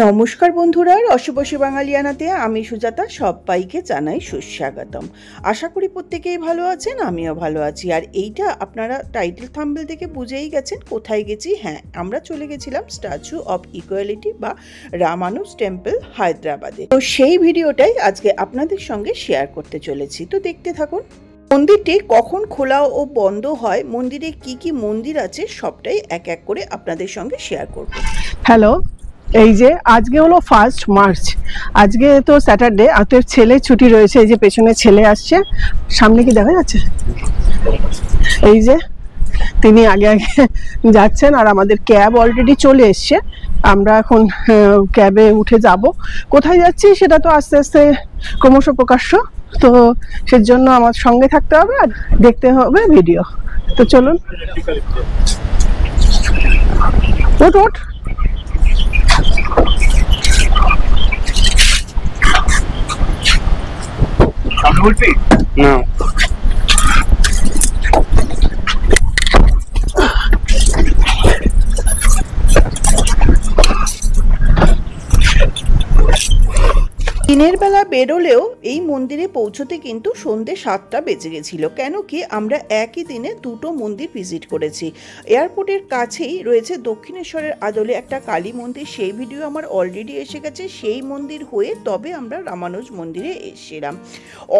নমস্কার বন্ধুরা, রসবশী বাঙালিয়ানাতে আমি সুজাতা সবাইকে জানাই সুস্বাগতম। আশা করি প্রত্যেকেই ভালো আছেন, আমিও ভালো আছি। আর এইটা আপনারা টাইটেল থাম্বনেল থেকে বুঝেই গেছেন কোথায় গেছি। হ্যাঁ, আমরা চলে গেছিলাম স্ট্যাচু অফ ইকুয়ালিটি বা রামানুজ টেম্পল হায়দ্রাবাদে। তো সেই ভিডিওটাই আজকে আপনাদের সঙ্গে শেয়ার করতে চলেছি, তো দেখতে থাকুন। মন্দিরটি কখন খোলা ও বন্ধ হয়, মন্দিরে কি কি মন্দির আছে সবটাই এক এক করে আপনাদের সঙ্গে শেয়ার করব। হ্যালো, এই যে আজকে হলো 1 মার্চ, আজকে তো স্যাটারডে, আতের ছেলে ছুটি রয়েছে। এই যে পেছনে ছেলে আসছে, সামনে কি দেখা যাচ্ছে? এই যে তিনি আগে আগে যাচ্ছেন আর আমাদের ক্যাব অলরেডি চলে এসছে। আমরা এখন ক্যাবে উঠে যাব। কোথায় যাচ্ছি সেটা তো আস্তে আস্তে ক্রমশ প্রকাশ্য, তো সেজন্য আমার সঙ্গে থাকতে হবে আর দেখতে হবে ভিডিও। তো চলুন, ওঠ ওঠ। No. দিনের বেলা বেরোলেও এই মন্দিরে পৌঁছতে কিন্তু সন্ধ্যে 7টা বেজে গেছিল। কেন কি আমরা একই দিনে দুটো মন্দির ভিজিট করেছি। এয়ারপোর্টের কাছেই রয়েছে দক্ষিণেশ্বরের আদলে একটা কালী মন্দির, সেই ভিডিও আমার অলরেডি এসে গেছে। সেই মন্দির হয়ে তবে আমরা রামানুজ মন্দিরে এসেছিলাম।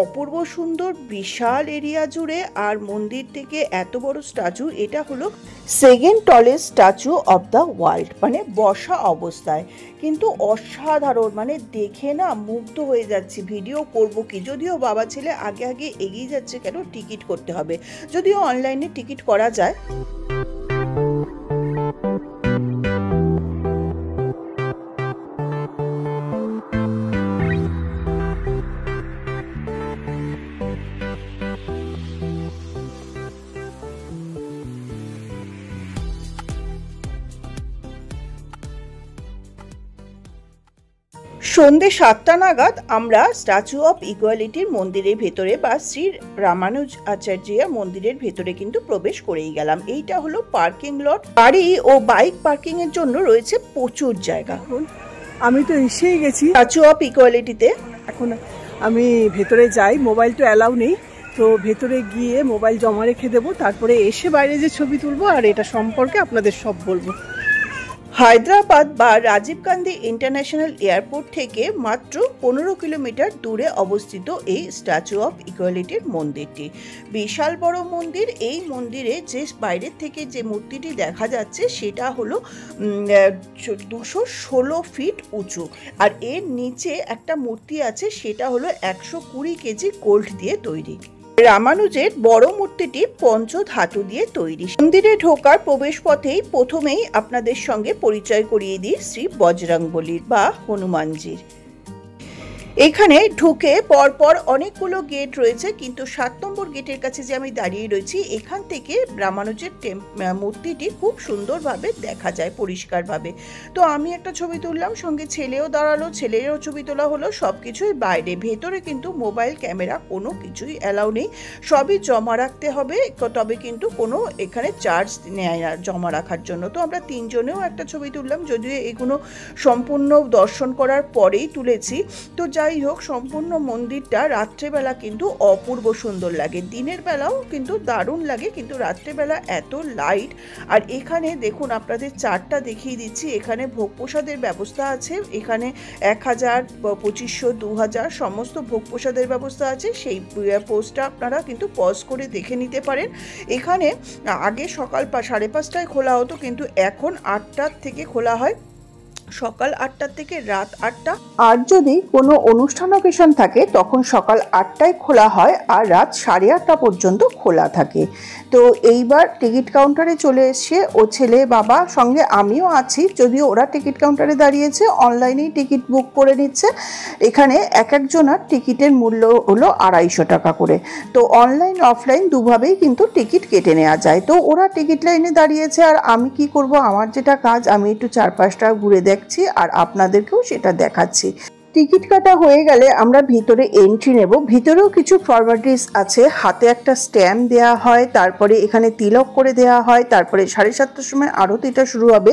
অপূর্ব সুন্দর, বিশাল এরিয়া জুড়ে, আর মন্দির থেকে এত বড় স্ট্যাচু। এটা হলো second tallest statue of the world, মানে বসা অবস্থায়, কিন্তু অসাধারণ, মানে দেখে না মুগ্ধ হয়ে যাচ্ছি। ভিডিও করব কি, যদিও বাবা ছেলে আগে আগে এগিয়ে যাচ্ছে, কেন টিকিট করতে হবে, যদিও অনলাইনে টিকিট করা যায়। সন্ধ্যে 7টা নাগাদ আমরা স্ট্যাচু অফ ইকুয়ালিটির মন্দিরের ভেতরে বা শ্রী রামানুজ আচার্যের মন্দিরের ভেতরে কিন্তু প্রবেশ করেই গেলাম। এইটা হলো পার্কিং লট, গাড়ি ও বাইক পার্কিং এর জন্য রয়েছে প্রচুর জায়গা। আমি তো এসেই গেছি স্ট্যাচু অফ ইকুয়ালিটিতে। এখন আমি ভেতরে যাই, মোবাইল তো অ্যালাউ নেই, তো ভেতরে গিয়ে মোবাইল জমা রেখে দেবো, তারপরে এসে বাইরে যে ছবি তুলবো আর এটা সম্পর্কে আপনাদের সব বলবো। হায়দ্রাবাদ বা রাজীব গান্ধী ইন্টারন্যাশনাল এয়ারপোর্ট থেকে মাত্র 15 কিলোমিটার দূরে অবস্থিত এই স্ট্যাচু অফ ইকুয়ালিটির মন্দিরটি। বিশাল বড় মন্দির। এই মন্দিরে যে বাইরের থেকে যে মূর্তিটি দেখা যাচ্ছে সেটা হলো 216 ফিট উঁচু, আর এর নিচে একটা মূর্তি আছে, সেটা হলো 120 কেজি গোল্ড দিয়ে তৈরি। রামানুজের বড় মূর্তিটি পঞ্চধাতু দিয়ে তৈরি। মন্দিরে ঢোকার প্রবেশ পথেই প্রথমেই আপনাদের সঙ্গে পরিচয় করিয়ে দিই শ্রী বজরংবলীর বা হনুমানজির। এখানে ঢুকে পরপর অনেকগুলো গেট রয়েছে, কিন্তু 7 নম্বর গেটের কাছে যে আমি দাঁড়িয়ে রয়েছি, এখান থেকে রামানুজের মূর্তিটি খুব সুন্দরভাবে দেখা যায় পরিষ্কারভাবে। তো আমি একটা ছবি তুললাম, সঙ্গে ছেলেও দাঁড়ালো, ছেলেরও ছবি তোলা হলো। সব কিছুই বাইরে, ভেতরে কিন্তু মোবাইল ক্যামেরা কোনো কিছুই অ্যালাউ নেই, সবই জমা রাখতে হবে, তবে কিন্তু কোনো এখানে চার্জ নেয় না জমা রাখার জন্য। তো আমরা 3 জনেও একটা ছবি তুললাম, যদিও এগুলো সম্পূর্ণ দর্শন করার পরেই তুলেছি। তো যাই হোক, সম্পূর্ণ মন্দিরটা রাত্রেবেলা কিন্তু অপূর্ব সুন্দর লাগে, দিনের বেলাও কিন্তু দারুণ লাগে, কিন্তু রাত্রেবেলা এত লাইট। আর এখানে দেখুন, আপনাদের চার্টটা দেখিয়ে দিচ্ছি, এখানে ভোগ প্রসাদের ব্যবস্থা আছে। এখানে 1000, 2500, 2000 সমস্ত ভোগ প্রসাদের ব্যবস্থা আছে। সেই পোস্টটা আপনারা কিন্তু পজ করে দেখে নিতে পারেন। এখানে আগে সকাল 5:30টায় খোলা হতো, কিন্তু এখন 8টার থেকে খোলা হয়, সকাল 8টা থেকে রাত 8টা। আর যদি কোনো অনুষ্ঠান অকেশন থাকে তখন সকাল 8টায় খোলা হয় আর রাত 8:30 পর্যন্ত খোলা থাকে। তো এইবার টিকিট কাউন্টারে চলে এসে ও ছেলে বাবা, সঙ্গে আমিও আছি, যদিও ওরা টিকিট কাউন্টারে দাঁড়িয়েছে, অনলাইনেই টিকিট বুক করে নিচ্ছে। এখানে এক একজনের টিকিটের মূল্য হলো 250 টাকা করে। তো অনলাইন অফলাইন দুভাবেই কিন্তু টিকিট কেটে নেওয়া যায়। তো ওরা টিকিট লাইনে দাঁড়িয়েছে, আর আমি কি করব, আমার যেটা কাজ, আমি একটু চারপাশটা ঘুরে দেখছি আর আপনাদেরকেও সেটা দেখাচ্ছি। টিকিট কাটা হয়ে গেলে আমরা ভিতরে এন্ট্রি নেব। ভিতরেও কিছু ফর্মালিটিস আছে, হাতে একটা স্ট্যাম্প দেওয়া হয়, তারপরে এখানে তিলক করে দেওয়া হয়, তারপরে 7:30টার সময় আরতিটা শুরু হবে,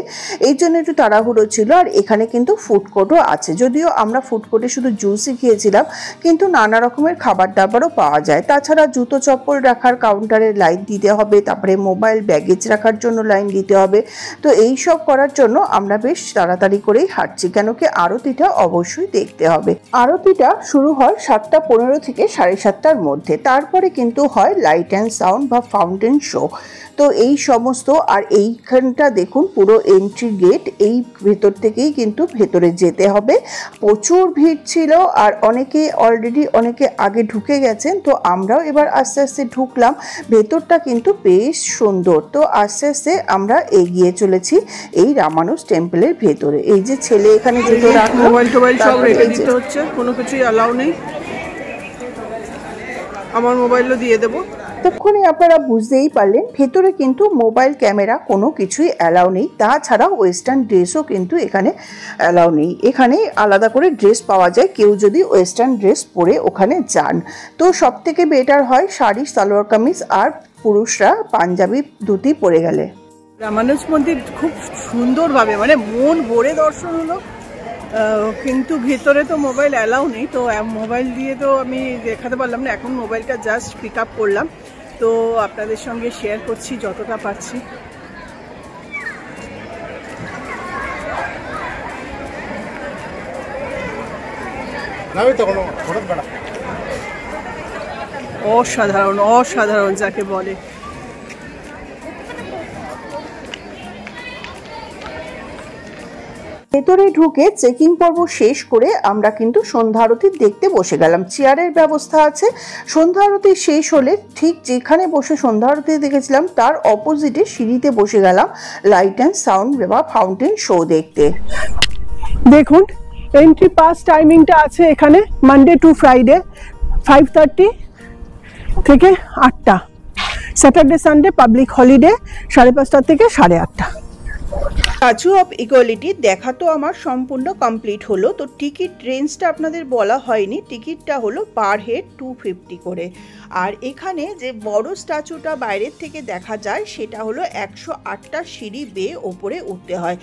এই জন্য একটু তাড়াহুড়ো ছিল। আর এখানে কিন্তু ফুড কোর্টও আছে, যদিও আমরা ফুড কোর্টে শুধু জুসই খেয়েছিলাম, কিন্তু নানা রকমের খাবার দাবারও পাওয়া যায়। তাছাড়া জুতো চপ্পল রাখার কাউন্টারে লাইন দিতে হবে, তারপরে মোবাইল ব্যাগেজ রাখার জন্য লাইন দিতে হবে। তো এই সব করার জন্য আমরা বেশ তাড়াতাড়ি করেই হাঁটছি, কেন কি আরতিটা অবশ্যই দেখতে হবে। আরতিটা শুরু হয় 7:15 থেকে 7:30টার মধ্যে, তারপরে কিন্তু হয় লাইট অ্যান্ড সাউন্ড বা ফাউন্টেন শো। তো এই সমস্ত, আর এইখানটা দেখুন পুরো এন্ট্রি গেট, এই ভেতর থেকেই কিন্তু ভেতরে যেতে হবে। প্রচুর ভিড় ছিল, আর অনেকে আগে ঢুকে গেছেন, তো আমরাও এবার আস্তে আস্তে ঢুকলাম। ভেতরটা কিন্তু বেশ সুন্দর। তো আস্তে আস্তে আমরা এগিয়ে চলেছি এই রামানুজ টেম্পলের ভেতরে। এই যে ছেলে এখানে যেতে রাখলো, মোবাইল টোবাইল সব রেখে দিতে হচ্ছে, কোনো কিছুই অ্যালাউ নেই। আমার মোবাইলও দিয়ে দেবো। তখনই আপনারা বুঝতেই পারলেন ভেতরে কিন্তু মোবাইল ক্যামেরা কোনো কিছুই অ্যালাউ নেই। তাছাড়া ওয়েস্টার্ন ড্রেসও কিন্তু এখানে অ্যালাউ নেই। এখানে আলাদা করে ড্রেস পাওয়া যায় কেউ যদি ওয়েস্টার্ন ড্রেস পরে ওখানে যান। তো সব থেকে বেটার হয় শাড়ি, সালোয়ার কামিজ, আর পুরুষরা পাঞ্জাবি ধুতি পরে গেলে। রামানুজ মন্দির খুব সুন্দরভাবে, মানে মন ভরে দর্শন হলো, কিন্তু ভেতরে তো মোবাইল অ্যালাউ নেই। তো মোবাইল দিয়ে তো আমি দেখাতে পারলাম না, এখন মোবাইলটা জাস্ট পিক আপ করলাম, তো আপনাদের সঙ্গে শেয়ার করছি যতটা পারছি। অসাধারণ অসাধারণ যাকে বলে। ভেতরে ঢুকে চেকিং পর্ব শেষ করে আমরা কিন্তু সন্ধ্যা আরতি দেখতে বসে গেলাম। চেয়ারের ব্যবস্থা আছে। সন্ধ্যা আরতি শেষ হলে ঠিক যেখানে বসে সন্ধ্যা আরতি দেখেছিলাম তার অপোজিটে সিঁড়িতে বসে গেলাম লাইট অ্যান্ড সাউন্ড বা ফাউন্টেন শো দেখতে। দেখুন এন্ট্রি পাস টাইমিংটা আছে এখানে, মানডে টু ফ্রাইডে 5:30 থেকে 8টা, স্যাটারডে সানডে পাবলিক হলিডে 5:30 থেকে 8:30। স্ট্যাচু অফ ইকুয়ালিটি দেখা তো আমার সম্পূর্ণ কমপ্লিট হলো। তো টিকিট রেঞ্জটা আপনাদের বলা হয়নি, টিকিটটা হলো পার হেড 250 করে। আর এখানে যে বড় স্ট্যাচুটা বাইরের থেকে দেখা যায় সেটা হলো 108টা সিঁড়ি বেয়ে ওপরে উঠতে হয়।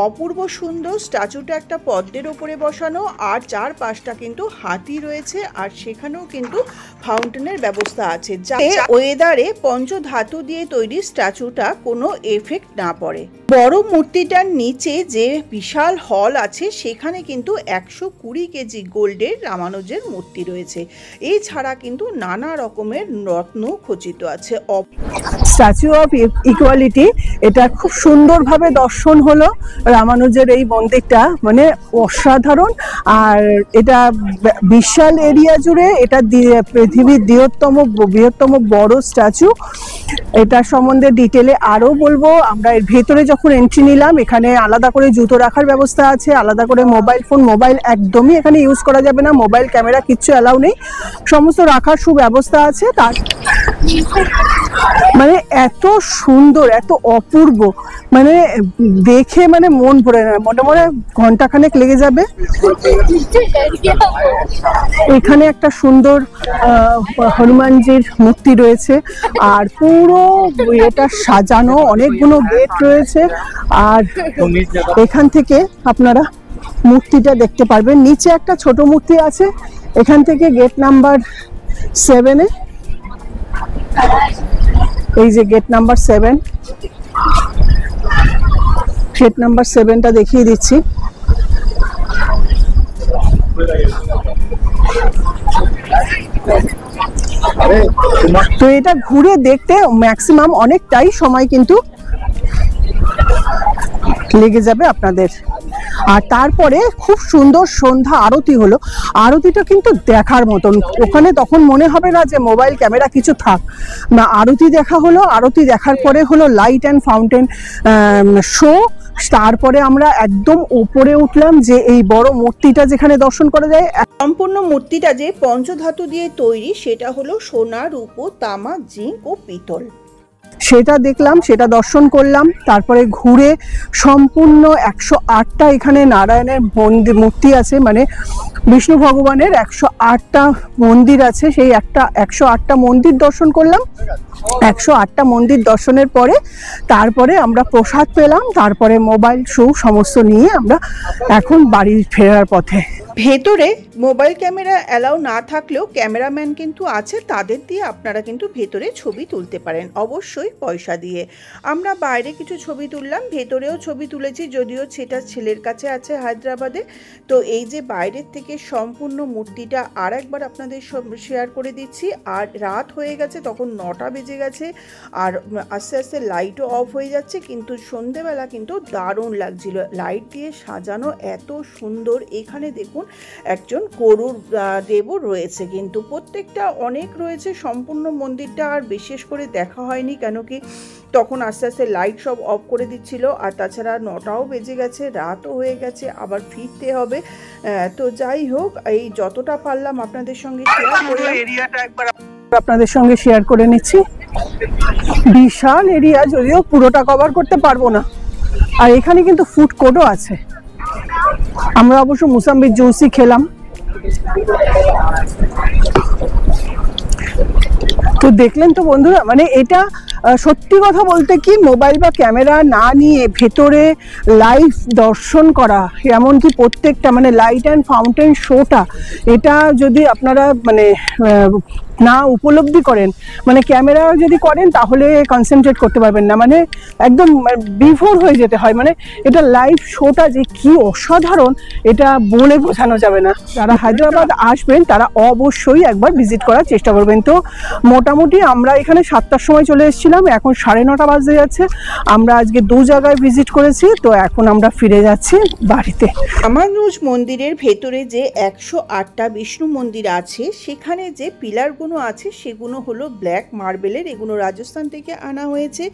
অপূর্ব সুন্দর স্ট্যাচুটা একটা পদ্মের ওপরে বসানো, আর 4 পাশটা কিন্তু হাতি রয়েছে, আর সেখানেও কিন্তু ফাউন্টেনের ব্যবস্থা আছে, যাতে ওয়েদারে পঞ্চধাতু দিয়ে তৈরি স্ট্যাচুটা কোনো এফেক্ট না পড়ে। বড় মূর্তিটার নিচে যে বিশাল হল আছে সেখানে কিন্তু 120 কেজি গোল্ডের রামানুজের মূর্তি রয়েছে। এছাড়া কিন্তু নানা রকমের রত্ন খচিত আছে। স্ট্যাচু অফ ইকুয়ালিটি এটা খুব সুন্দরভাবে দর্শন হলো। রামানুজের এই মন্দিরটা মানে অসাধারণ, আর এটা বিশাল এরিয়া জুড়ে, এটা পৃথিবীর বৃহত্তম বড় স্ট্যাচু। এটা সম্বন্ধে ডিটেলে আরো বলবো। আমরা এর ভেতরে যখন এন্ট্রি নিলাম, এখানে আলাদা করে জুতো রাখার ব্যবস্থা আছে, আলাদা করে মোবাইল একদমই এখানে ইউজ করা যাবে না, মোবাইল ক্যামেরা কিচ্ছু অ্যালাউ নেই, সমস্ত রাখার সুব্যবস্থা আছে। তার মানে এত সুন্দর, এত অপূর্ব, মানে দেখে মানে মন ভরে না, মনে ঘন্টাখানেক লেগে যাবে। এখানে একটা সুন্দর হনুমানজির মূর্তি রয়েছে, আর পুরো এটা সাজানো, অনেকগুলো গেট রয়েছে, আর এখান থেকে আপনারা মূর্তিটা দেখতে পারবেন। নিচে একটা ছোট মূর্তি আছে, এখান থেকে গেট নাম্বার 7-এ, এই যে গেট নাম্বার 7, গেট নাম্বার 7টা দেখিয়ে দিচ্ছি। তো এটা ঘুরে দেখতে ম্যাক্সিমাম অনেকটাই সময় কিন্তু লেগে যাবে আপনাদের। আর তারপরে খুব সুন্দর সন্ধ্যা আরতি হলো। আরতিটা কিন্তু দেখার মতন, ওখানে তখন মনে হবে না যে মোবাইল ক্যামেরা কিছু থাক না, আরতি দেখা হলো। আরতি দেখার পরে হলো লাইট অ্যান্ড ফাউন্টেন শো। তারপরে আমরা একদম উপরে উঠলাম, যে এই বড় মূর্তিটা যেখানে দর্শন করা যায়। সম্পূর্ণ মূর্তিটা যে পঞ্চধাতু দিয়ে তৈরি, সেটা হলো সোনা, রূপো, তামা, জিঙ্ক ও পিতল। সেটা দেখলাম, সেটা দর্শন করলাম। তারপরে ঘুরে সম্পূর্ণ 108টা এখানে নারায়ণের মূর্তি আছে, মানে বিষ্ণু ভগবানের 108টা মন্দির আছে, সেই 108টা মন্দির দর্শন করলাম। 108টা মন্দির দর্শনের পরে তারপরে আমরা প্রসাদ পেলাম, তারপরে মোবাইল সমস্ত নিয়ে আমরা এখন বাড়ি ফেরার পথে। ভেতরে মোবাইল ক্যামেরা অ্যালাউ না থাকলেও ক্যামেরাম্যান কিন্তু আছে, তাদের দিয়ে আপনারা কিন্তু ভেতরে ছবি তুলতে পারেন, অবশ্যই পয়সা দিয়ে। আমরা বাইরে কিছু ছবি তুললাম, ভেতরেও ছবি তুলেছি, যদিও সেটা ছেলের কাছে আছে হায়দ্রাবাদে। তো এই যে বাইরের থেকে সম্পূর্ণ মূর্তিটা আর একবার আপনাদের শেয়ার করে দিচ্ছি। আর রাত হয়ে গেছে, তখন 9টা বেজে গেছে, আর আস্তে আস্তে লাইটও অফ হয়ে যাচ্ছে, কিন্তু সন্ধেবেলা কিন্তু দারুণ লাগছিল, লাইট দিয়ে সাজানো এত সুন্দর। এখানে দেখুন একজন গরুর দেবও রয়েছে, কিন্তু প্রত্যেকটা অনেক রয়েছে, সম্পূর্ণ মন্দিরটা আর বিশেষ করে দেখা হয়নি, কেন কি তখন আস্তে আস্তে লাইট সব অফ করে দিচ্ছিল। আর তাছাড়া 9টাও বেজে গেছে, রাতও হয়ে গেছে, আবার ফিরতে হবে। তো যাই হোক, এই যতটা পারলাম আপনাদের সঙ্গে শেয়ার করলাম। এরিয়াটা একবার আপনাদের সঙ্গে শেয়ার করে নিচ্ছি। বিশাল এরিয়া, যদিও পুরোটা কভার করতে পারবো না। আর এখানে কিন্তু ফুড কোর্টও আছে। আমরা অবশ্য মুসাম্বির জুসই খেলাম। তো দেখলেন তো বন্ধুরা, মানে এটা সত্যি কথা বলতে কি, মোবাইল বা ক্যামেরা না নিয়ে ভেতরে লাইভ দর্শন করা, এমনকি প্রত্যেকটা মানে লাইট অ্যান্ড ফাউন্টেন শোটা, এটা যদি আপনারা মানে না উপলব্ধি করেন, মানে ক্যামেরা যদি করেন তাহলে কনসেন্ট্রেট করতে পারবেন না, মানে একদম বিভোর হয়ে যেতে হয়। মানে এটা লাইভ শোটা যে কি অসাধারণ, এটা বলে বোঝানো যাবে না। যারা হায়দ্রাবাদ আসবেন তারা অবশ্যই একবার ভিজিট করার চেষ্টা করবেন। তো মোটামুটি আমরা এখানে 7টার সময় চলে এসেছিলাম, এখন 9:30 বাজতে যাচ্ছে। আমরা আজকে 2 জায়গায় ভিজিট করেছি, তো এখন আমরা ফিরে যাচ্ছি বাড়িতে। রামানুজ মন্দিরের ভেতরে যে 108টা বিষ্ণু মন্দির আছে, সেখানে যে পিলারগুলো আছে সেগুলো হলো ব্ল্যাক মার্বেলের, এগুলো রাজস্থান থেকে আনা হয়েছে।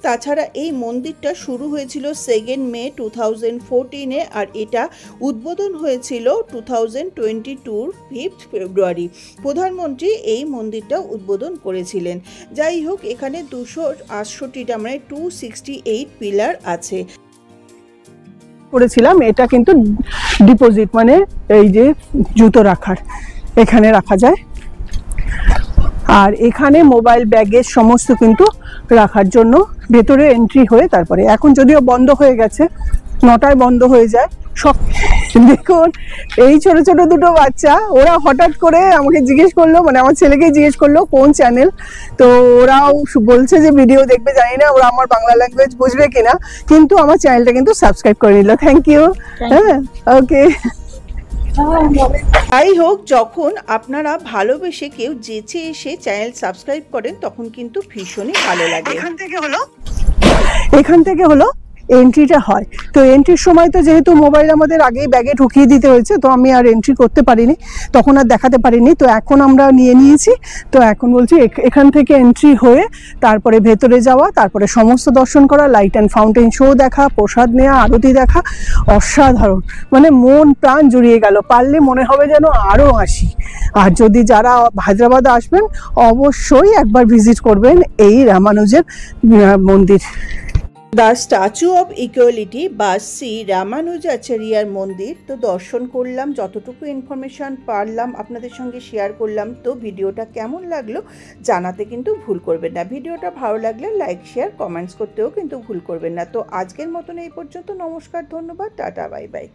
তাছাড়া এই মন্দিরটা শুরু হয়েছিল 2 মে 2014-এ, আর এটা উদ্বোধন হয়েছিল 2022 5 ফেব্রুয়ারি। প্রধানমন্ত্রী এই মন্দিরটা উদ্বোধন করেছিলেন। যাই হোক, এখানে 268টা মানে 268 পিলার আছে। করেছিলাম, এটা কিন্তু ডিপোজিট, মানে এই যে জুতো রাখার, এখানে রাখা যায়। আর এখানে মোবাইল ব্যাগের সমস্ত কিন্তু রাখার জন্য ভেতরে এন্ট্রি হয়ে, তারপরে এখন যদিও বন্ধ হয়ে গেছে, 9টায় বন্ধ হয়ে যায় সব। দেখুন এই ছোট ছোট দুটো বাচ্চা, ওরা হঠাৎ করে আমাকে জিজ্ঞেস করলো, মানে আমার ছেলেকে জিজ্ঞেস করলো কোন চ্যানেল। তো ওরাও বলছে যে ভিডিও দেখবে, জানি না ওরা আমার বাংলা ল্যাঙ্গুয়েজ বুঝবে কিনা, কিন্তু আমার চ্যানেলটা কিন্তু সাবস্ক্রাইব করে নিল। Thank you. হ্যাঁ, ওকে। যাই হোক, যখন আপনারা ভালোবেসে কেউ যেচে এসে চ্যানেল সাবস্ক্রাইব করেন, তখন কিন্তু ভীষণই ভালো লাগে। এখান থেকে হলো এন্ট্রিটা হয়। তো এন্ট্রির সময় তো যেহেতু মোবাইল আমাদের আগেই ব্যাগে ঢুকিয়ে দিতে হয়েছে, তো আমি আর এন্ট্রি করতে পারিনি, তখন আর দেখাতে পারিনি। তো এখন আমরা নিয়ে নিয়েছি, তো এখন বলছি এখান থেকে এন্ট্রি হয়ে তারপরে ভেতরে যাওয়া, তারপরে সমস্ত দর্শন করা, লাইট অ্যান্ড ফাউন্টেন শো দেখা, প্রসাদ নেওয়া, আরতি দেখা, অসাধারণ, মানে মন প্রাণ জুড়িয়ে গেল। পারলে মনে হবে যেন আরও আসি। আর যদি যারা হায়দ্রাবাদ আসবেন অবশ্যই একবার ভিজিট করবেন এই রামানুজের মন্দির। দ্য স্ট্যাচু অফ ইকুয়ালিটি বা শ্রী রামানুজাচার্যার মন্দির তো দর্শন করলাম, যতটুকু ইনফরমেশান পারলাম আপনাদের সঙ্গে শেয়ার করলাম। তো ভিডিওটা কেমন লাগলো জানাতে কিন্তু ভুল করবেন না। ভিডিওটা ভালো লাগলে লাইক, শেয়ার, কমেন্টস করতেও কিন্তু ভুল করবেন না। তো আজকের মতন এই পর্যন্ত। নমস্কার, ধন্যবাদ, টাটা, বাই বাই।